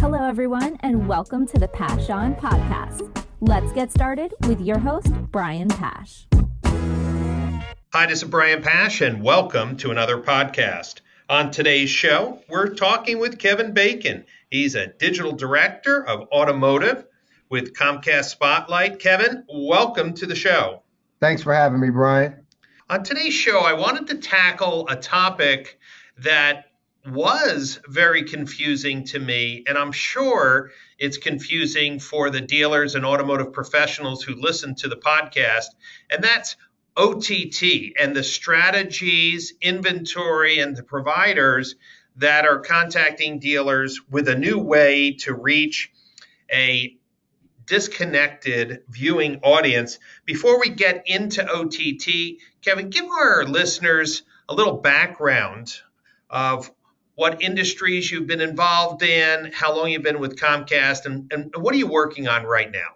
Hello, everyone, and welcome to the Pash On Podcast. Let's get started with your host, Brian Pash. Hi, this is Brian Pash, and welcome to another podcast. On today's show, we're talking with Kevin Bacon. He's a digital director of automotive with Comcast Spotlight. Kevin, welcome to the show. Thanks for having me, Brian. On today's show, I wanted to tackle a topic that was very confusing to me, and I'm sure it's confusing for the dealers and automotive professionals who listen to the podcast, and that's OTT and the strategies, inventory, and the providers that are contacting dealers with a new way to reach a disconnected viewing audience. Before we get into OTT, Kevin, give our listeners a little background of what industries you've been involved in, how long you've been with Comcast, and what are you working on right now?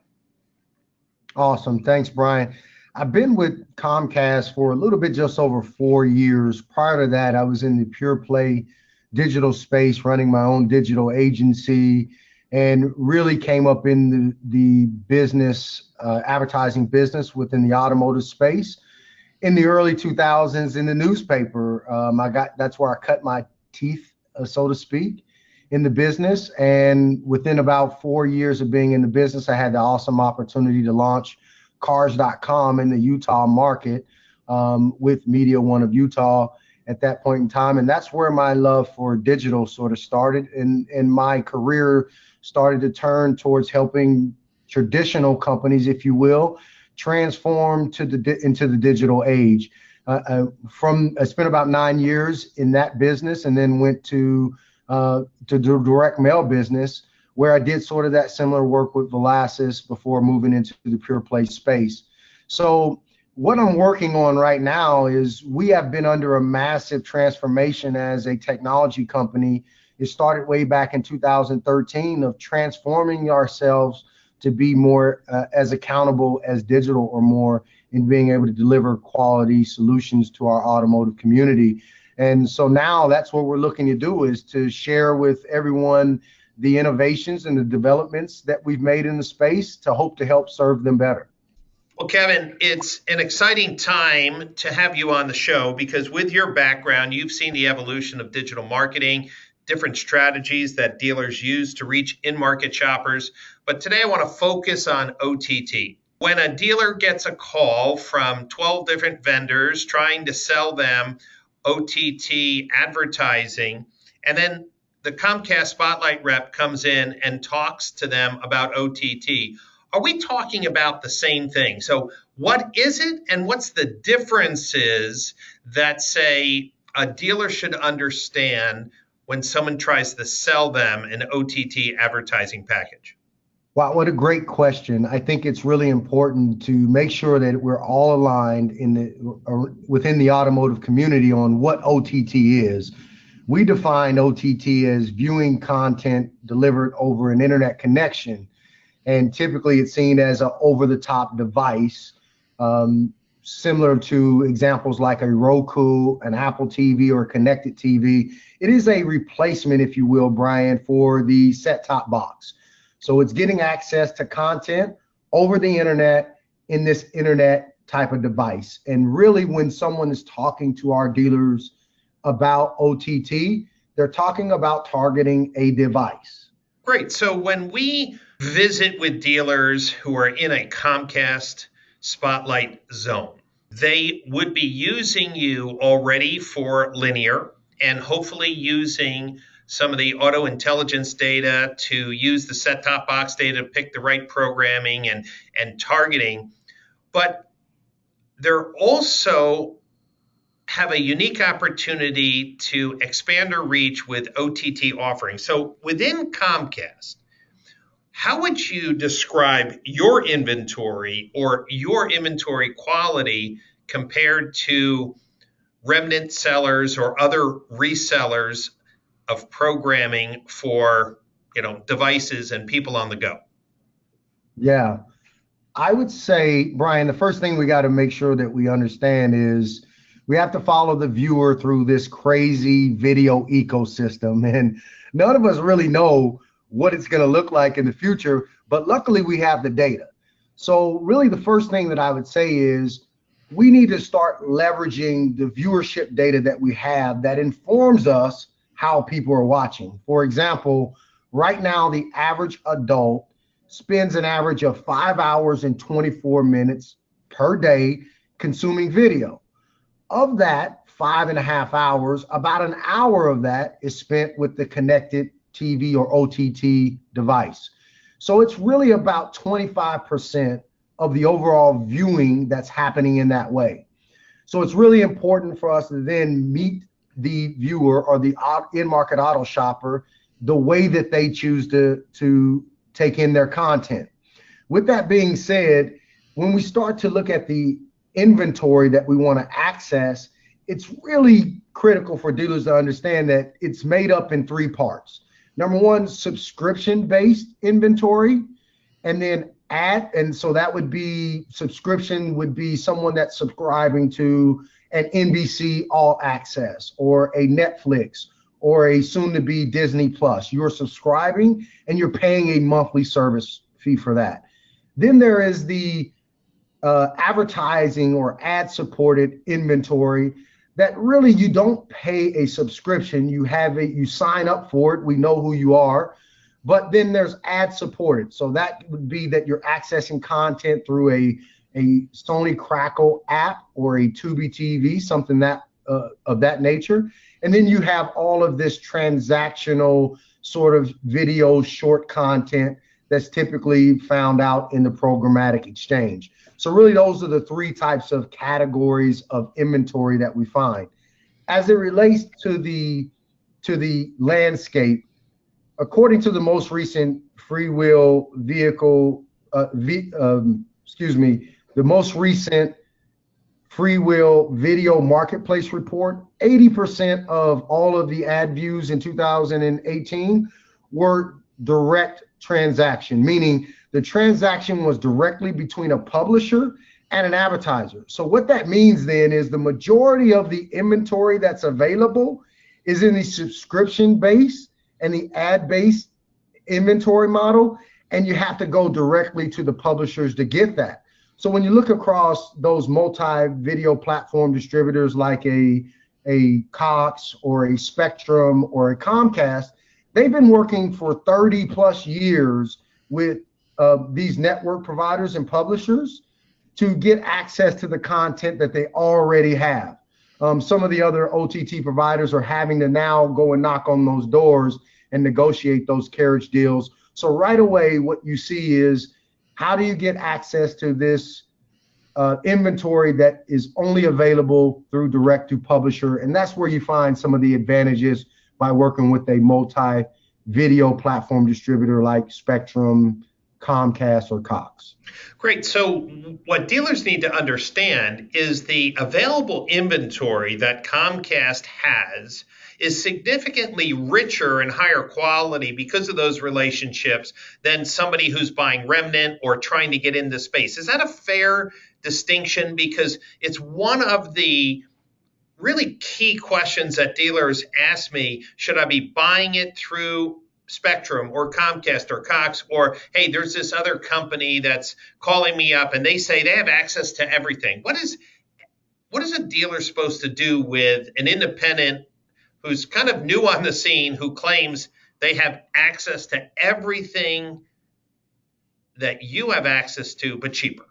Awesome. Thanks, Brian. I've been with Comcast for a little bit just over 4 years. Prior to that, I was in the pure play digital space, running my own digital agency, and really came up in the business, advertising business within the automotive space. In the early 2000s in the newspaper, that's where I cut my teeth, so to speak, in the business. And within about 4 years of being in the business, I had the awesome opportunity to launch cars.com in the Utah market with Media One of Utah at that point in time. And that's where my love for digital sort of started. And my career started to turn towards helping traditional companies, if you will, transform into the digital age. I spent about 9 years in that business, and then went to the direct mail business, where I did sort of that similar work with Velasys before moving into the pure play space. So what I'm working on right now is we have been under a massive transformation as a technology company. It started way back in 2013 of transforming ourselves to be more as accountable as digital or more, in being able to deliver quality solutions to our automotive community. And so now that's what we're looking to do, is to share with everyone the innovations and the developments that we've made in the space to hope to help serve them better. Well, Kevin, it's an exciting time to have you on the show, because with your background, you've seen the evolution of digital marketing, different strategies that dealers use to reach in-market shoppers. But today I want to focus on OTT. When a dealer gets a call from 12 different vendors trying to sell them OTT advertising, and then the Comcast Spotlight rep comes in and talks to them about OTT, are we talking about the same thing? So what is it, and what's the differences that, say, a dealer should understand when someone tries to sell them an OTT advertising package? Wow, what a great question. I think it's really important to make sure that we're all aligned within the automotive community on what OTT is. We define OTT as viewing content delivered over an internet connection. And typically it's seen as an over-the-top device, similar to examples like a Roku, an Apple TV, or a connected TV. It is a replacement, if you will, Brian, for the set-top box. So it's getting access to content over the internet in this internet type of device. And really, when someone is talking to our dealers about OTT, they're talking about targeting a device. Great. So when we visit with dealers who are in a Comcast Spotlight zone, they would be using you already for linear, and hopefully using some of the auto intelligence data to use the set-top box data to pick the right programming and targeting. But they're also have a unique opportunity to expand our reach with OTT offerings. So within Comcast, how would you describe your inventory or your inventory quality compared to remnant sellers or other resellers of programming for, devices and people on the go? Yeah, I would say, Brian, the first thing we got to make sure that we understand is we have to follow the viewer through this crazy video ecosystem. And none of us really know what it's going to look like in the future, but luckily we have the data. So really the first thing that I would say is we need to start leveraging the viewership data that we have that informs us how people are watching. For example, right now the average adult spends an average of 5 hours and 24 minutes per day consuming video. Of that 5.5 hours, about an hour of that is spent with the connected TV or OTT device. So it's really about 25% of the overall viewing that's happening in that way. So it's really important for us to then meet the viewer or the in-market auto shopper the way that they choose to take in their content. With that being said, when we start to look at the inventory that we want to access, it's really critical for dealers to understand that it's made up in 3 parts. Number one, subscription-based inventory, and then and so that would be, subscription would be someone that's subscribing to an NBC All Access or a Netflix or a soon-to-be Disney Plus. You're subscribing and you're paying a monthly service fee for that. Then there is the advertising or ad-supported inventory that really you don't pay a subscription. You have it, you sign up for it. We know who you are. But then there's ad-supported. So that would be that you're accessing content through a Sony Crackle app or a Tubi TV, something that of that nature. And then you have all of this transactional sort of video short content that's typically found out in the programmatic exchange. So really those are the 3 types of categories of inventory that we find. As it relates to the landscape, according to the most recent freewheel vehicle, the most recent freewheel video marketplace report, 80% of all of the ad views in 2018 were direct transaction, meaning the transaction was directly between a publisher and an advertiser. So what that means then is the majority of the inventory that's available is in the subscription base and the ad-based inventory model, and you have to go directly to the publishers to get that. So when you look across those multi-video platform distributors like a Cox or a Spectrum or a Comcast, they've been working for 30 plus years with these network providers and publishers to get access to the content that they already have. Some of the other OTT providers are having to now go and knock on those doors and negotiate those carriage deals. So right away, what you see is, how do you get access to this inventory that is only available through direct to publisher? And that's where you find some of the advantages by working with a multi-video platform distributor like Spectrum, Comcast, or Cox. Great. So what dealers need to understand is the available inventory that Comcast has is significantly richer and higher quality because of those relationships than somebody who's buying remnant or trying to get into space. Is that a fair distinction? Because it's one of the really key questions that dealers ask me. Should I be buying it through Spectrum or Comcast or Cox, or hey, there's this other company that's calling me up and they say they have access to everything? What is a dealer supposed to do with an independent who's kind of new on the scene, who claims they have access to everything that you have access to, but cheaper?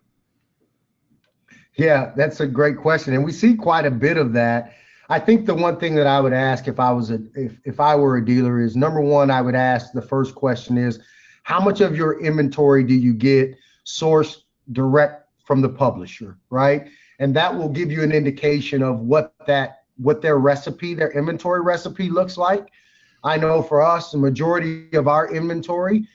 Yeah, that's a great question, and we see quite a bit of that. I think the one thing that I would ask if I were a dealer is, number one, I would ask, the first question is, how much of your inventory do you get sourced direct from the publisher, right? And that will give you an indication of what their recipe, their inventory recipe looks like. I know for us, the majority of our inventory,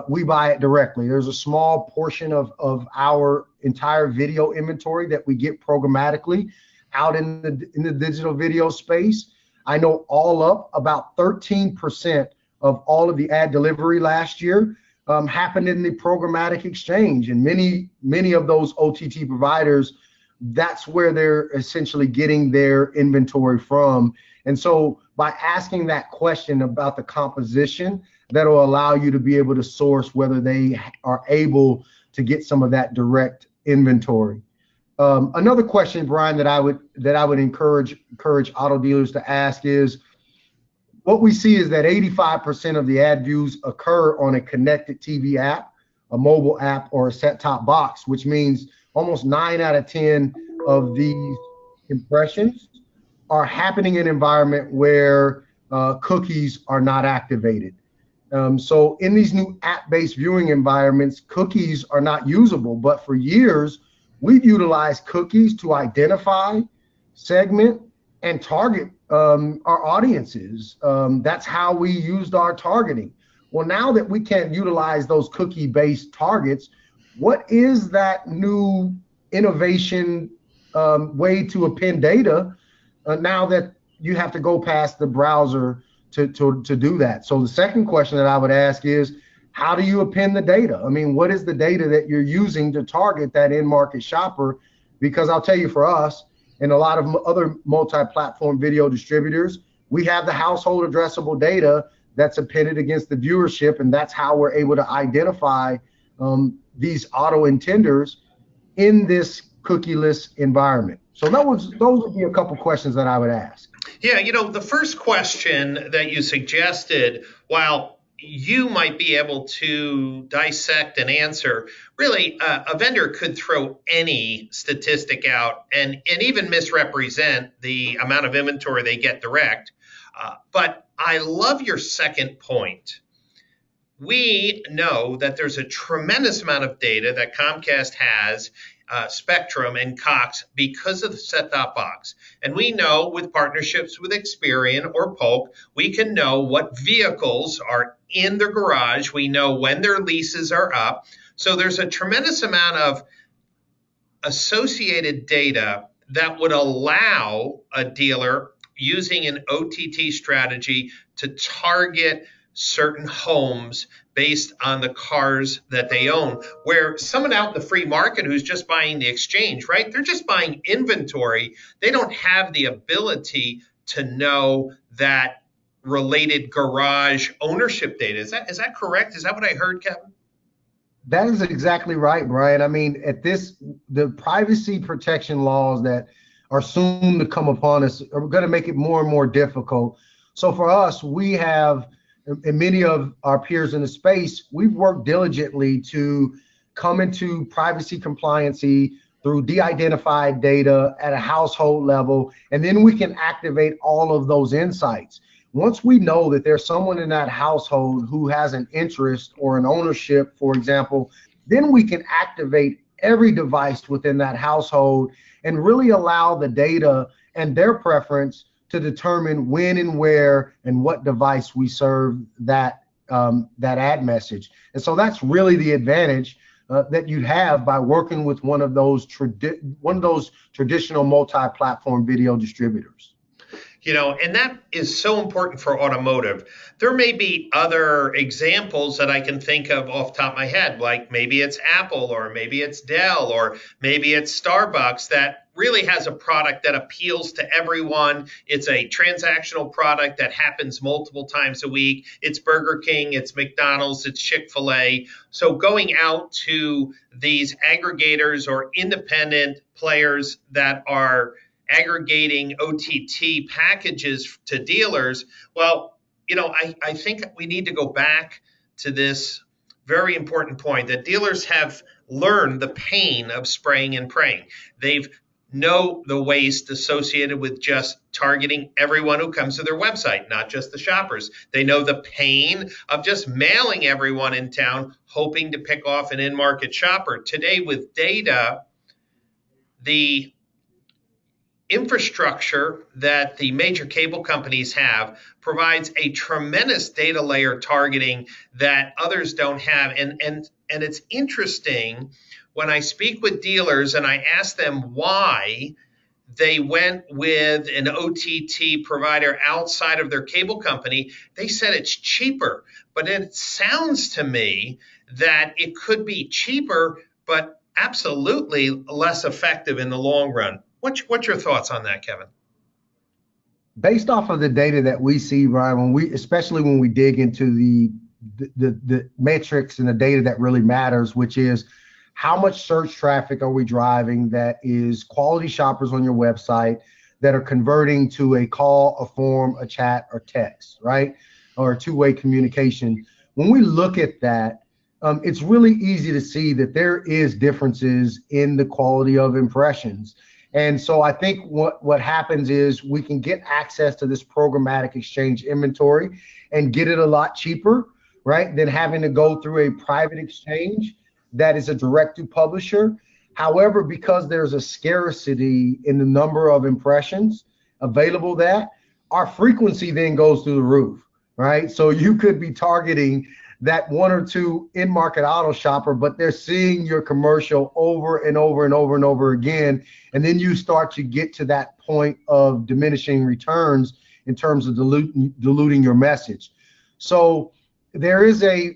we buy it directly. There's a small portion of our entire video inventory that we get programmatically out in the digital video space. I know all up about 13% of all of the ad delivery last year happened in the programmatic exchange, and many of those OTT providers, that's where they're essentially getting their inventory from. And so by asking that question about the composition, that'll allow you to be able to source whether they are able to get some of that direct inventory. Another question, Brian, that I would encourage auto dealers to ask is, what we see is that 85% of the ad views occur on a connected TV app, a mobile app, or a set-top box, which means almost 9 out of 10 of these impressions are happening in an environment where cookies are not activated. So in these new app-based viewing environments, cookies are not usable, but for years, we've utilized cookies to identify, segment, and target our audiences. That's how we used our targeting. Well, now that we can't utilize those cookie-based targets, what is that new innovation way to append data now that you have to go past the browser to do that? So the second question that I would ask is, how do you append the data? I mean, what is the data that you're using to target that in-market shopper? Because I'll tell you, for us and a lot of other multi-platform video distributors, we have the household addressable data that's appended against the viewership, and that's how we're able to identify these auto intenders in this cookieless environment. So those would be a couple questions that I would ask. Yeah, the first question that you suggested, while you might be able to dissect and answer, really a vendor could throw any statistic out and even misrepresent the amount of inventory they get direct. But I love your second point. We know that there's a tremendous amount of data that Comcast has, Spectrum and Cox, because of the set-top box. And we know with partnerships with Experian or Polk, we can know what vehicles are in their garage. We know when their leases are up. So there's a tremendous amount of associated data that would allow a dealer using an OTT strategy to target certain homes based on the cars that they own, where someone out in the free market who's just buying the exchange, right? They're just buying inventory. They don't have the ability to know that related garage ownership data. Is that correct? Is that what I heard, Kevin? That is exactly right, Brian. I mean, the privacy protection laws that are soon to come upon us are going to make it more and more difficult. So for us, we have, and many of our peers in the space, we've worked diligently to come into privacy compliancy through de-identified data at a household level, and then we can activate all of those insights. Once we know that there's someone in that household who has an interest or an ownership, for example, then we can activate every device within that household and really allow the data and their preference to determine when and where and what device we serve that ad message. And so that's really the advantage that you have by working with one of those traditional multi-platform video distributors. And that is so important for automotive. There may be other examples that I can think of off the top of my head, like maybe it's Apple, or maybe it's Dell, or maybe it's Starbucks, that really has a product that appeals to everyone. It's a transactional product that happens multiple times a week. It's Burger King, it's McDonald's, it's Chick-fil-A. So going out to these aggregators or independent players that are aggregating OTT packages to dealers, well, I think we need to go back to this very important point that dealers have learned the pain of spraying and praying. They've know the waste associated with just targeting everyone who comes to their website, not just the shoppers. They know the pain of just mailing everyone in town, hoping to pick off an in-market shopper. Today, with data, the infrastructure that the major cable companies have provides a tremendous data layer targeting that others don't have. And it's interesting when I speak with dealers and I ask them why they went with an OTT provider outside of their cable company, they said it's cheaper. But it sounds to me that it could be cheaper, but absolutely less effective in the long run. What's your thoughts on that, Kevin? Based off of the data that we see, Brian, especially when we dig into the metrics and the data that really matters, which is how much search traffic are we driving that is quality shoppers on your website that are converting to a call, a form, a chat, or text, right? Or a two-way communication. When we look at that, it's really easy to see that there is differences in the quality of impressions. And so I think what happens is we can get access to this programmatic exchange inventory and get it a lot cheaper, right, than having to go through a private exchange that is a direct to publisher. However, because there's a scarcity in the number of impressions available, that our frequency then goes through the roof, right? So you could be targeting that one or two in-market auto shopper, but they're seeing your commercial over and over and over and over again. And then you start to get to that point of diminishing returns in terms of diluting your message. So there is a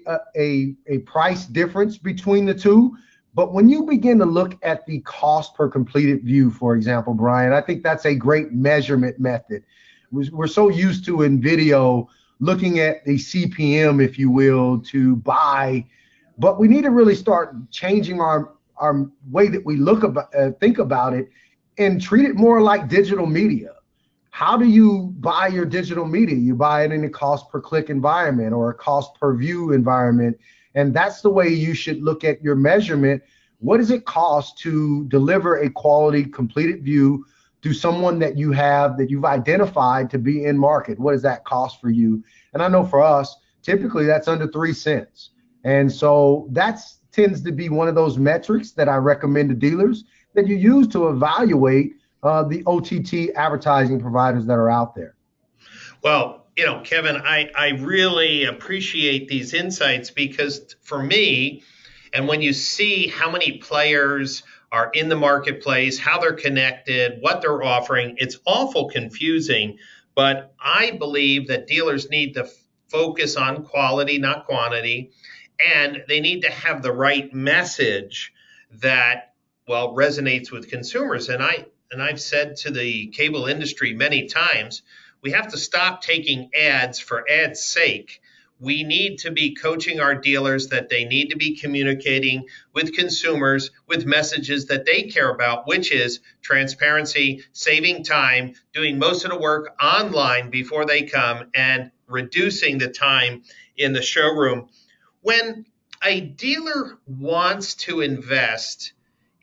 price difference between the two. But when you begin to look at the cost per completed view, for example, Brian, I think that's a great measurement method. We're so used to in video looking at the CPM, if you will, to buy, but we need to really start changing our way that we think about it and treat it more like digital media. How do you buy your digital media? You buy it in a cost per click environment or a cost per view environment. And that's the way you should look at your measurement. What does it cost to deliver a quality completed view to someone that you've identified to be in market? What does that cost for you? And I know for us, typically that's under 3 cents. And so that tends to be one of those metrics that I recommend to dealers that you use to evaluate the OTT advertising providers that are out there. Well, Kevin, I really appreciate these insights because for me, and when you see how many players are in the marketplace, how they're connected, what they're offering, it's awful confusing. But I believe that dealers need to focus on quality, not quantity, and they need to have the right message that, well, resonates with consumers. And I've said to the cable industry many times, we have to stop taking ads for ads' sake. We need to be coaching our dealers that they need to be communicating with consumers with messages that they care about, which is transparency, saving time, doing most of the work online before they come, and reducing the time in the showroom. When a dealer wants to invest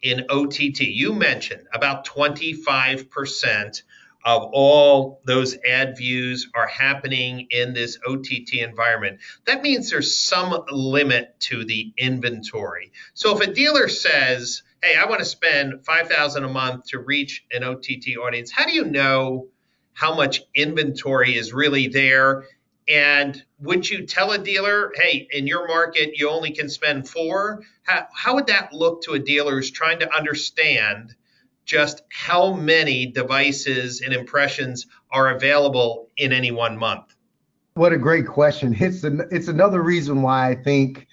in OTT, you mentioned about 25% of all those ad views are happening in this OTT environment. That means there's some limit to the inventory. So if a dealer says, hey, I want to spend $5,000 a month to reach an OTT audience, how do you know how much inventory is really there? And would you tell a dealer, hey, in your market, you only can spend $4? How would that look to a dealer who's trying to understand just how many devices and impressions are available in any one month? What a great question. It's another reason why I think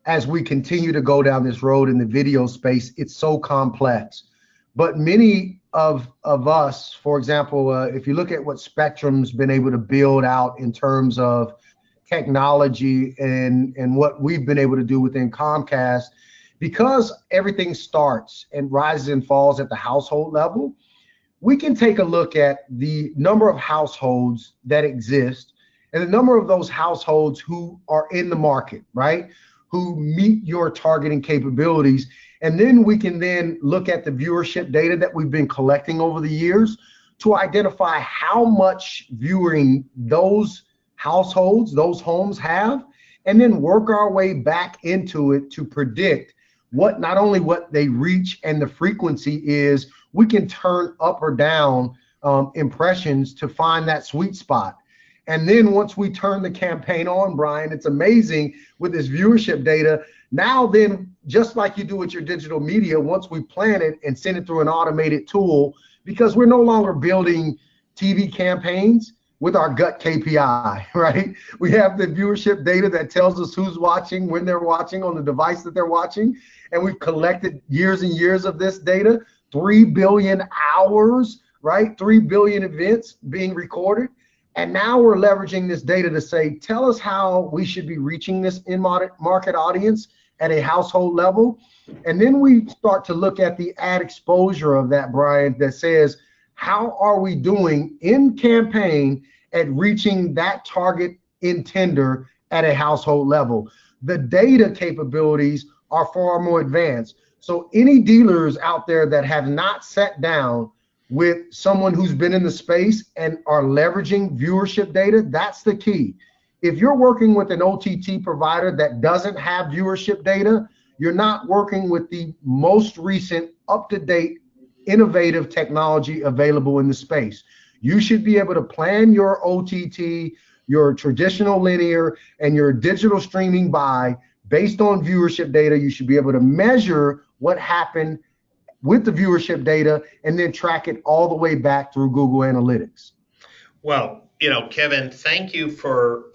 as we continue to go down this road in the video space, it's so complex. But many of us, for example, if you look at what Spectrum's been able to build out in terms of technology and what we've been able to do within Comcast, because everything starts and rises and falls at the household level, we can take a look at the number of households that exist and the number of those households who are in the market, right? Who meet your targeting capabilities. And then we can then look at the viewership data that we've been collecting over the years to identify how much viewing those households, those homes have, and then work our way back into it to predict not only what they reach and the frequency is, we can turn up or down impressions to find that sweet spot. And then once we turn the campaign on, Brian, it's amazing with this viewership data. Now then, just like you do with your digital media, once we plan it and send it through an automated tool, because we're no longer building TV campaigns with our gut KPI, right? We have the viewership data that tells us who's watching, when they're watching, on the device that they're watching. And we've collected years and years of this data, 3 billion hours right? 3 billion events being recorded. And now we're leveraging this data to say, tell us how we should be reaching this in-market audience at a household level. And then we start to look at the ad exposure of that, Brian, that says, how are we doing in campaign at reaching that target intender at a household level? The data capabilities are far more advanced. So any dealers out there that have not sat down with someone who's been in the space and are leveraging viewership data, that's the key. If you're working with an OTT provider that doesn't have viewership data, you're not working with the most recent, up-to-date, innovative technology available in the space. You should be able to plan your OTT, your traditional linear, and your digital streaming buy based on viewership data. You should be able to measure what happened with the viewership data and then track it all the way back through Google Analytics. Well, Kevin, thank you for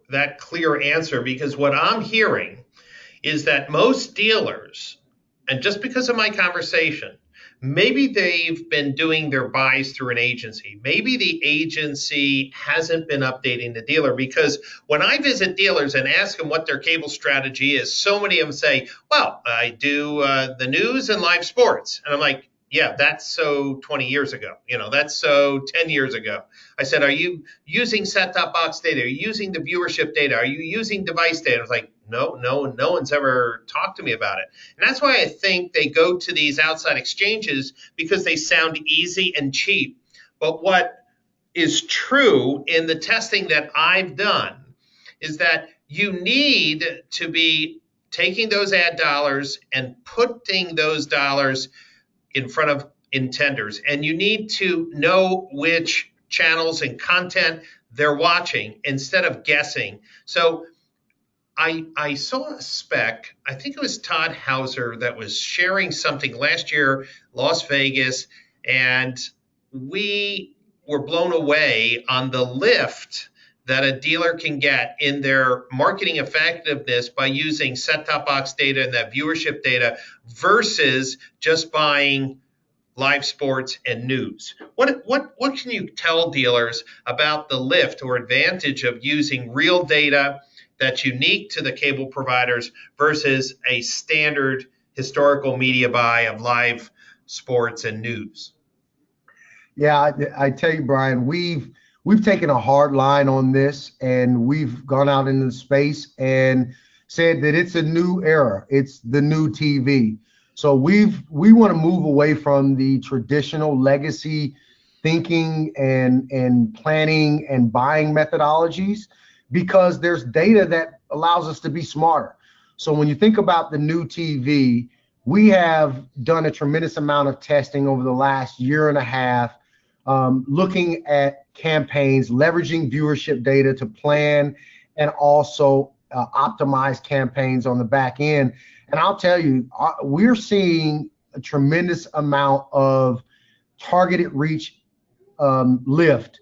that clear answer, because what I'm hearing is that most dealers, and just because of my conversation, maybe they've been doing their buys through an agency. Maybe the agency hasn't been updating the dealer, because when I visit dealers and ask them what their cable strategy is, so many of them say, well, I do the news and live sports. And I'm like, yeah, that's so 20 years ago. That's so 10 years ago. I said, are you using set-top box data? Are you using the viewership data? Are you using device data? I was like, no one's ever talked to me about it. And that's why I think they go to these outside exchanges, because they sound easy and cheap. But what is true in the testing that I've done is that you need to be taking those ad dollars and putting those dollars in front of intenders. And you need to know which channels and content they're watching instead of guessing. So I saw a spec, I think it was Todd Hauser, that was sharing something last year, Las Vegas, and we were blown away on the lift that a dealer can get in their marketing effectiveness by using set-top box data and that viewership data versus just buying live sports and news. What can you tell dealers about the lift or advantage of using real data that's unique to the cable providers versus a standard historical media buy of live sports and news? Yeah, I tell you, Brian, we've taken a hard line on this, and we've gone out into the space and said that it's a new era. It's the new TV. So we want to move away from the traditional legacy thinking and planning and buying methodologies, because there's data that allows us to be smarter. So when you think about the new TV, we have done a tremendous amount of testing over the last year and a half, looking at campaigns, leveraging viewership data to plan and also optimize campaigns on the back end. And I'll tell you, we're seeing a tremendous amount of targeted reach lift.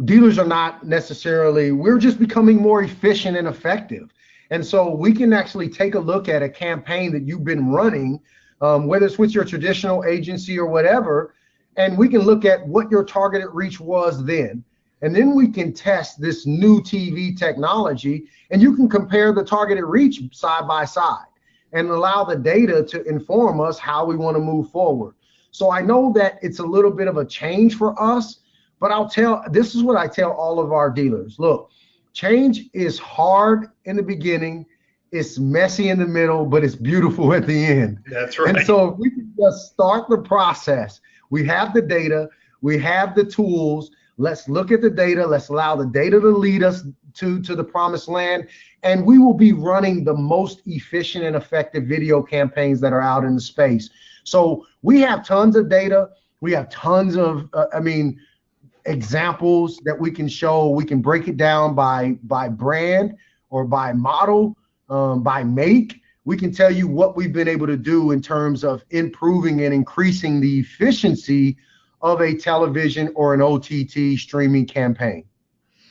Dealers are not necessarily, we're just becoming more efficient and effective. And so we can actually take a look at a campaign that you've been running, whether it's with your traditional agency or whatever, and we can look at what your targeted reach was then. And then we can test this new TV technology, and you can compare the targeted reach side by side and allow the data to inform us how we want to move forward. So I know that it's a little bit of a change for us, but this is what I tell all of our dealers. Look, change is hard in the beginning, it's messy in the middle, but it's beautiful at the end. That's right. And so if we can just start the process, we have the data, we have the tools, let's look at the data, let's allow the data to lead us to the promised land, and we will be running the most efficient and effective video campaigns that are out in the space. So we have tons of data, we have tons of, examples that we can show. We can break it down by brand or by model, by make. We can tell you what we've been able to do in terms of improving and increasing the efficiency of a television or an OTT streaming campaign.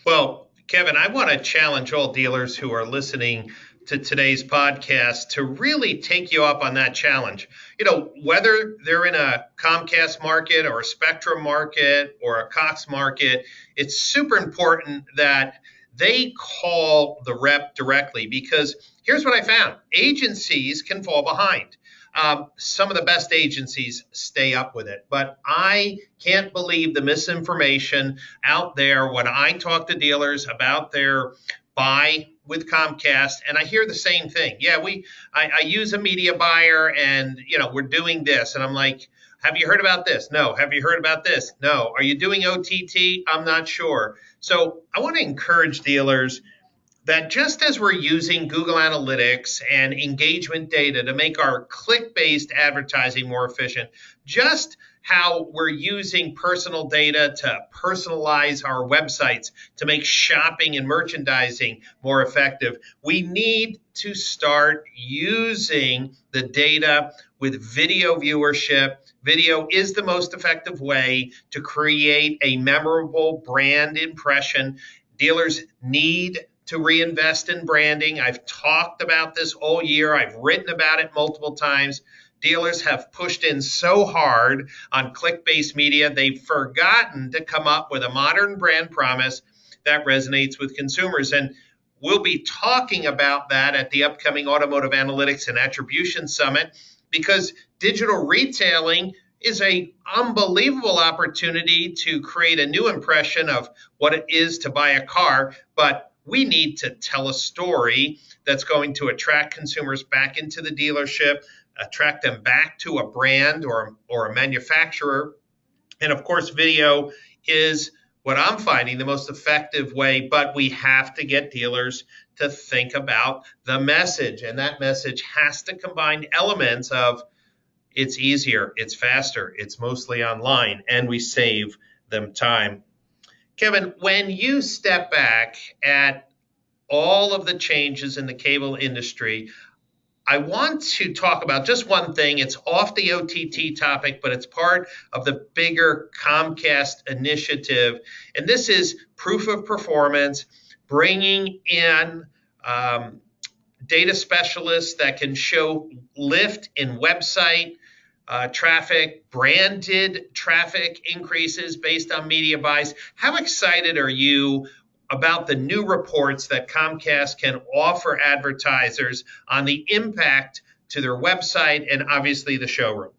Well, Kevin, I want to challenge all dealers who are listening to today's podcast to really take you up on that challenge. Whether they're in a Comcast market or a Spectrum market or a Cox market, it's super important that they call the rep directly, because here's what I found. Agencies can fall behind. Some of the best agencies stay up with it, but I can't believe the misinformation out there when I talk to dealers about their buy with Comcast, and I hear the same thing. Yeah, I use a media buyer, and we're doing this, and I'm like, have you heard about this? No. Have you heard about this? No. Are you doing OTT? I'm not sure. So I want to encourage dealers that just as we're using Google Analytics and engagement data to make our click-based advertising more efficient, just how we're using personal data to personalize our websites to make shopping and merchandising more effective, we need to start using the data with video viewership. Video is the most effective way to create a memorable brand impression. Dealers need to reinvest in branding. I've talked about this all year. I've written about it multiple times. Dealers have pushed in so hard on click-based media, they've forgotten to come up with a modern brand promise that resonates with consumers. And we'll be talking about that at the upcoming Automotive Analytics and Attribution Summit, because digital retailing is an unbelievable opportunity to create a new impression of what it is to buy a car. But we need to tell a story that's going to attract consumers back into the dealership, attract them back to a brand or a manufacturer. And of course, video is what I'm finding the most effective way, but we have to get dealers to think about the message. And that message has to combine elements of it's easier, it's faster, it's mostly online, and we save them time. Kevin, when you step back at all of the changes in the cable industry, I want to talk about just one thing. It's off the OTT topic, but it's part of the bigger Comcast initiative. And this is proof of performance, bringing in data specialists that can show lift in website traffic, branded traffic increases based on media buys. How excited are you about the new reports that Comcast can offer advertisers on the impact to their website and obviously the showroom?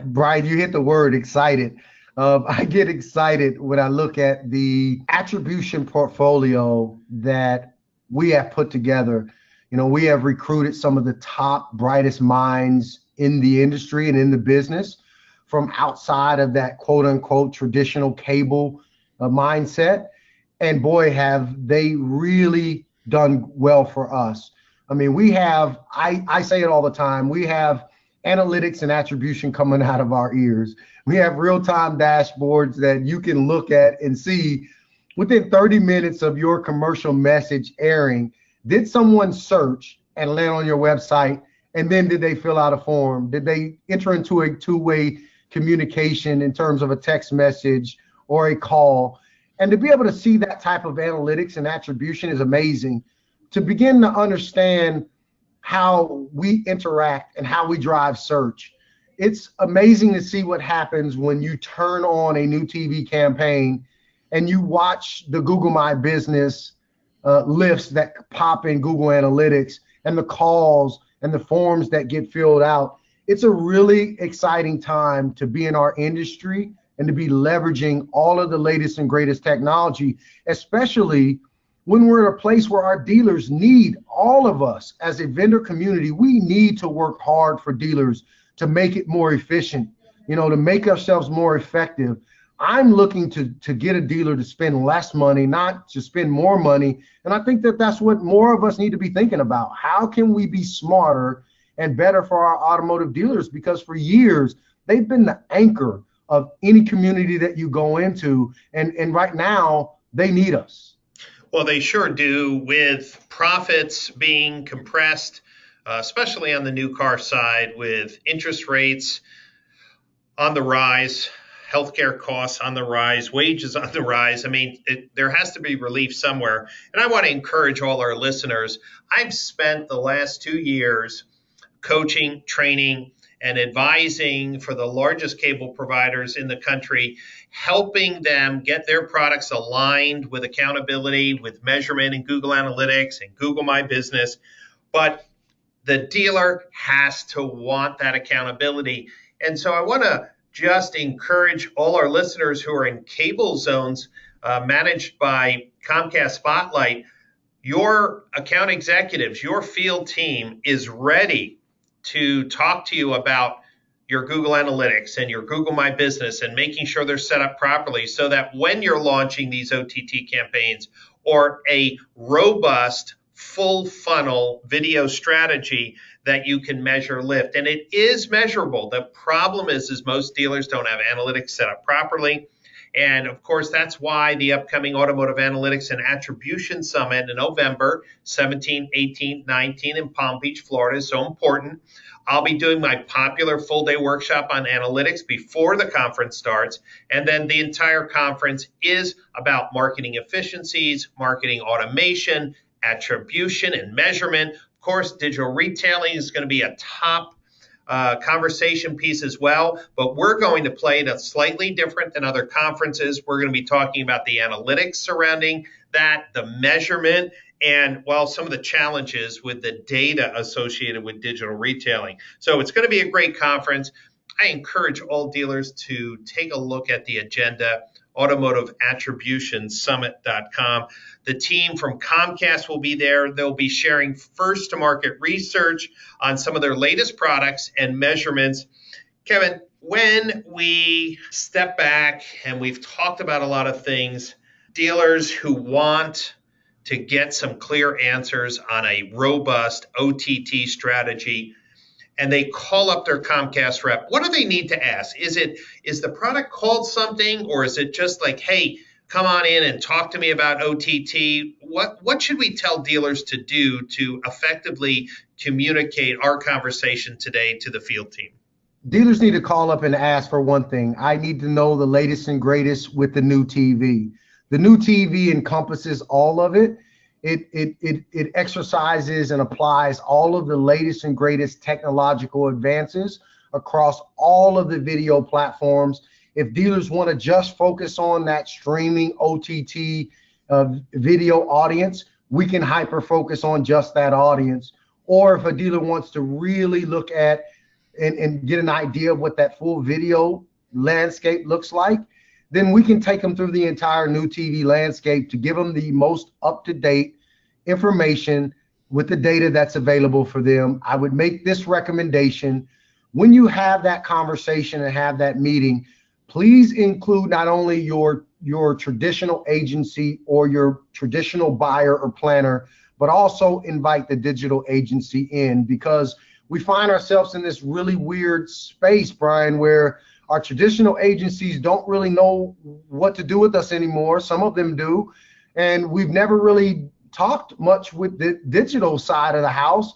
Brian, you hit the word excited. I get excited when I look at the attribution portfolio that we have put together. We have recruited some of the top, brightest minds in the industry and in the business from outside of that quote unquote traditional cable mindset. And boy, have they really done well for us. I mean, we have, I say it all the time, we have analytics and attribution coming out of our ears. We have real-time dashboards that you can look at and see within 30 minutes of your commercial message airing, did someone search and land on your website? And then did they fill out a form? Did they enter into a two-way communication in terms of a text message or a call? And to be able to see that type of analytics and attribution is amazing. To begin to understand how we interact and how we drive search, it's amazing to see what happens when you turn on a new TV campaign and you watch the Google My Business lists that pop in Google Analytics and the calls and the forms that get filled out. It's a really exciting time to be in our industry and to be leveraging all of the latest and greatest technology, especially when we're in a place where our dealers need all of us as a vendor community. We need to work hard for dealers to make it more efficient, to make ourselves more effective. I'm looking to get a dealer to spend less money, not to spend more money. And I think that that's what more of us need to be thinking about. How can we be smarter and better for our automotive dealers? Because for years, they've been the anchor of any community that you go into. And right now, they need us. Well, they sure do, with profits being compressed, especially on the new car side, with interest rates on the rise. healthcare costs on the rise, wages on the rise. I mean, there has to be relief somewhere. And I want to encourage all our listeners. I've spent the last 2 years coaching, training, and advising for the largest cable providers in the country, helping them get their products aligned with accountability, with measurement in Google Analytics and Google My Business. But the dealer has to want that accountability. And so I want to just encourage all our listeners who are in cable zones managed by Comcast Spotlight. Your account executives, your field team is ready to talk to you about your Google Analytics and your Google My Business and making sure they're set up properly so that when you're launching these OTT campaigns or a robust full funnel video strategy, that you can measure lift. And it is measurable. The problem is most dealers don't have analytics set up properly. And of course, that's why the upcoming Automotive Analytics and Attribution Summit in November 17, 18, 19 in Palm Beach, Florida is so important. I'll be doing my popular full-day workshop on analytics before the conference starts. And then the entire conference is about marketing efficiencies, marketing automation, attribution, and measurement. Of course, digital retailing is going to be a top conversation piece as well, but we're going to play it slightly different than other conferences. We're going to be talking about the analytics surrounding that, the measurement, and some of the challenges with the data associated with digital retailing. So it's going to be a great conference. I encourage all dealers to take a look at the agenda, automotiveattributionsummit.com. The team from Comcast will be there. They'll be sharing first to market research on some of their latest products and measurements. Kevin, when we step back and we've talked about a lot of things, dealers who want to get some clear answers on a robust OTT strategy, and they call up their Comcast rep, what do they need to ask? Is the product called something, or is it just like, hey, come on in and talk to me about OTT? What should we tell dealers to do to effectively communicate our conversation today to the field team? Dealers need to call up and ask for one thing. I need to know the latest and greatest with the new TV. The new TV encompasses all of it. It exercises and applies all of the latest and greatest technological advances across all of the video platforms. If dealers want to just focus on that streaming OTT video audience, we can hyper focus on just that audience. Or if a dealer wants to really look at and get an idea of what that full video landscape looks like, then we can take them through the entire new TV landscape to give them the most up-to-date information with the data that's available for them. I would make this recommendation: when you have that conversation and have that meeting, please include not only your traditional agency or your traditional buyer or planner, but also invite the digital agency in, because we find ourselves in this really weird space, Brian, where our traditional agencies don't really know what to do with us anymore. Some of them do. And we've never really talked much with the digital side of the house,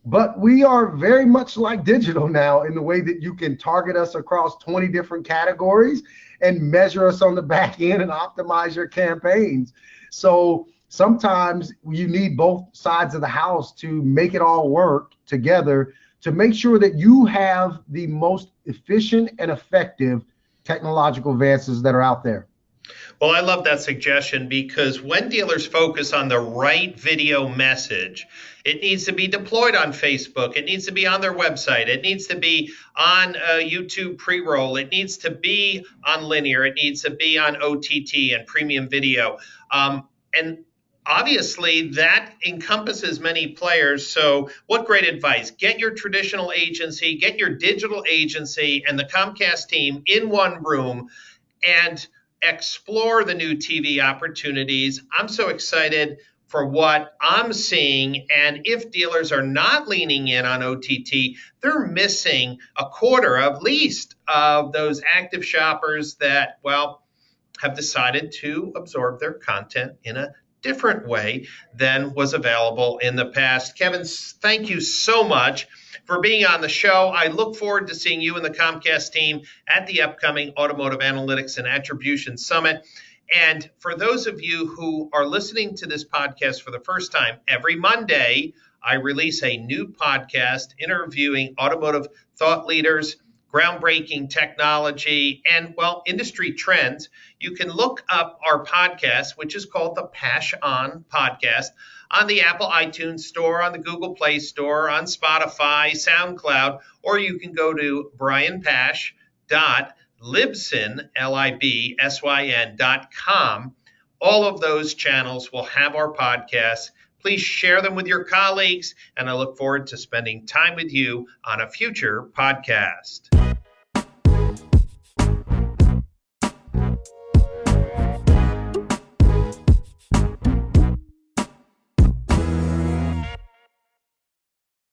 but we are very much like digital now in the way that you can target us across 20 different categories and measure us on the back end and optimize your campaigns. So sometimes you need both sides of the house to make it all work together to make sure that you have the most efficient and effective technological advances that are out there. Well, I love that suggestion, because when dealers focus on the right video message, it needs to be deployed on Facebook. It needs to be on their website. It needs to be on YouTube pre-roll. It needs to be on linear. It needs to be on OTT and premium video. And obviously, that encompasses many players. So what great advice. Get your traditional agency, get your digital agency and the Comcast team in one room and explore the new TV opportunities. I'm so excited for what I'm seeing. And if dealers are not leaning in on OTT, they're missing a quarter at least of those active shoppers that, have decided to absorb their content in a different way than was available in the past. Kevin, thank you so much for being on the show. I look forward to seeing you and the Comcast team at the upcoming Automotive Analytics and Attribution Summit. And for those of you who are listening to this podcast for the first time, every Monday, I release a new podcast interviewing automotive thought leaders, groundbreaking technology, and, well, industry trends. You can look up our podcast, which is called the Pash On Podcast, on the Apple iTunes Store, on the Google Play Store, on Spotify, SoundCloud, or you can go to brianpash.libsyn, LIBSYN.com. All of those channels will have our podcasts. Please share them with your colleagues, and I look forward to spending time with you on a future podcast.